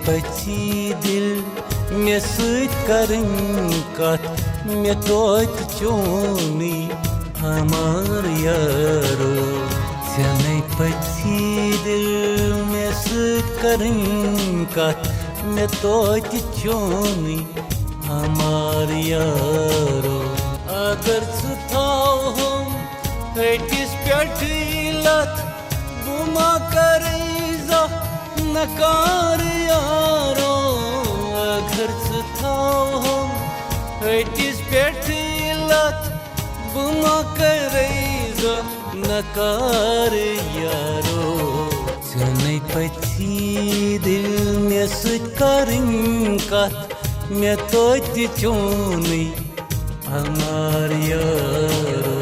पची दिल मे सत करन कथ मे तोत चोनी हमार यारो चने पची दिल मे सत करन कथ मे तोत चोनी हमार यारो अगर सुथाव हम हटिस पेट लत बुमा करेजा नकार यारो अगर सुथाव हम हटिस पेट लत बुमा करेजा नकार यारो चने पची दिल मे सत करन कथ मे तोत चोनी हमार यारो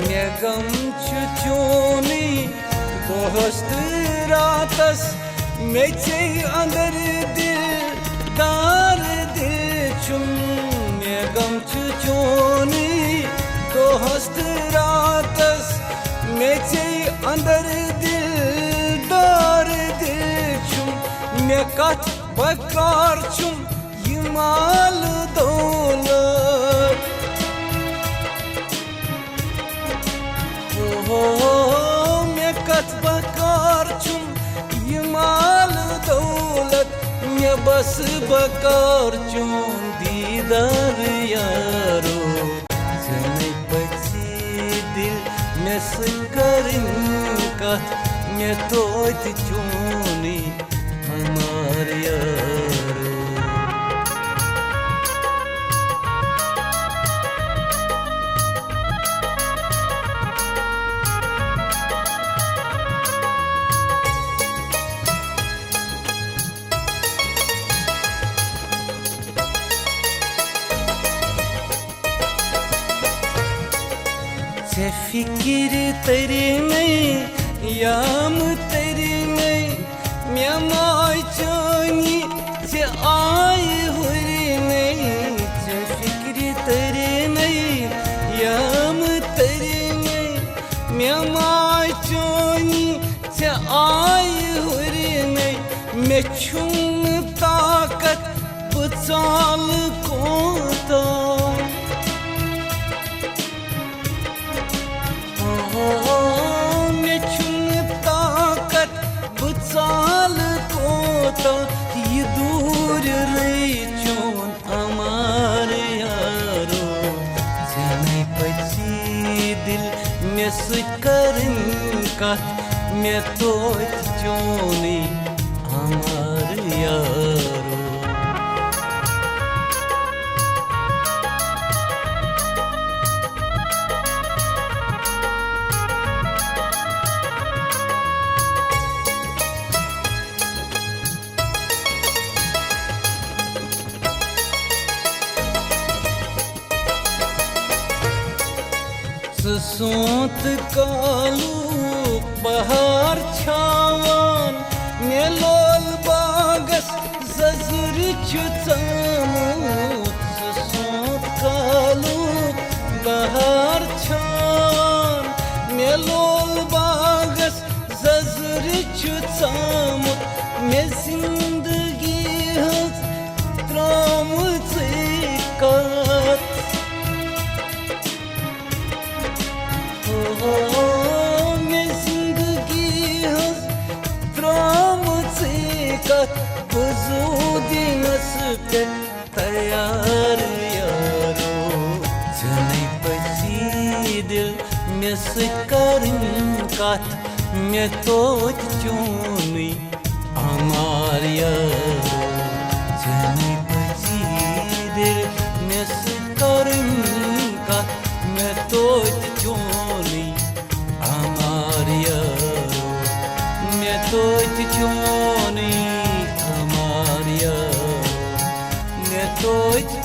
मे गम चोनी दोस्त रातस मे चे अंदर दिल दार दिल चुम मे गम चोनी दोस्त रातस मे चे अंदर दिल दार दिल चुम मे कथ बकार चुम ये माल दौलत मे कथ बकार चुम ये माल दौलत मे बस बकार चुम दीदार यारो चने पची दिल मे सत करन कथ मे तोत चोनी हमार यारो से फिकिर तेरी में याम तेरी में मे माय चोनी से आय हुरी में से फिकिर तेरी में याम तेरी में मे माय चोनी से आय हुरी में मे छुम ताकत बचाल कोता मे छुम ताकत बचाल कोता ये दूर रही चोन हमार यारो चने पची दिल मे सत करन कथ मे तोत चोनी हमार यारो सोत कालू बहार छावान मे लोल बागस जजुर चुचामूत सोत कालू बहार छावान मे लोल बागस जजुर चुचामूत मे जिंदगी हज त्रामुत कत मे जिंदगी हज त्रामुत कथ वजूदी नस पे तैयार यारो चने पची दिल मे सत करन कथ मे तोत चोनी हमार यारो चने पची दिल मे सत करन कथ मे तोत चोनी हमार यारो मे तोत चोनी हमार यारो मे तोत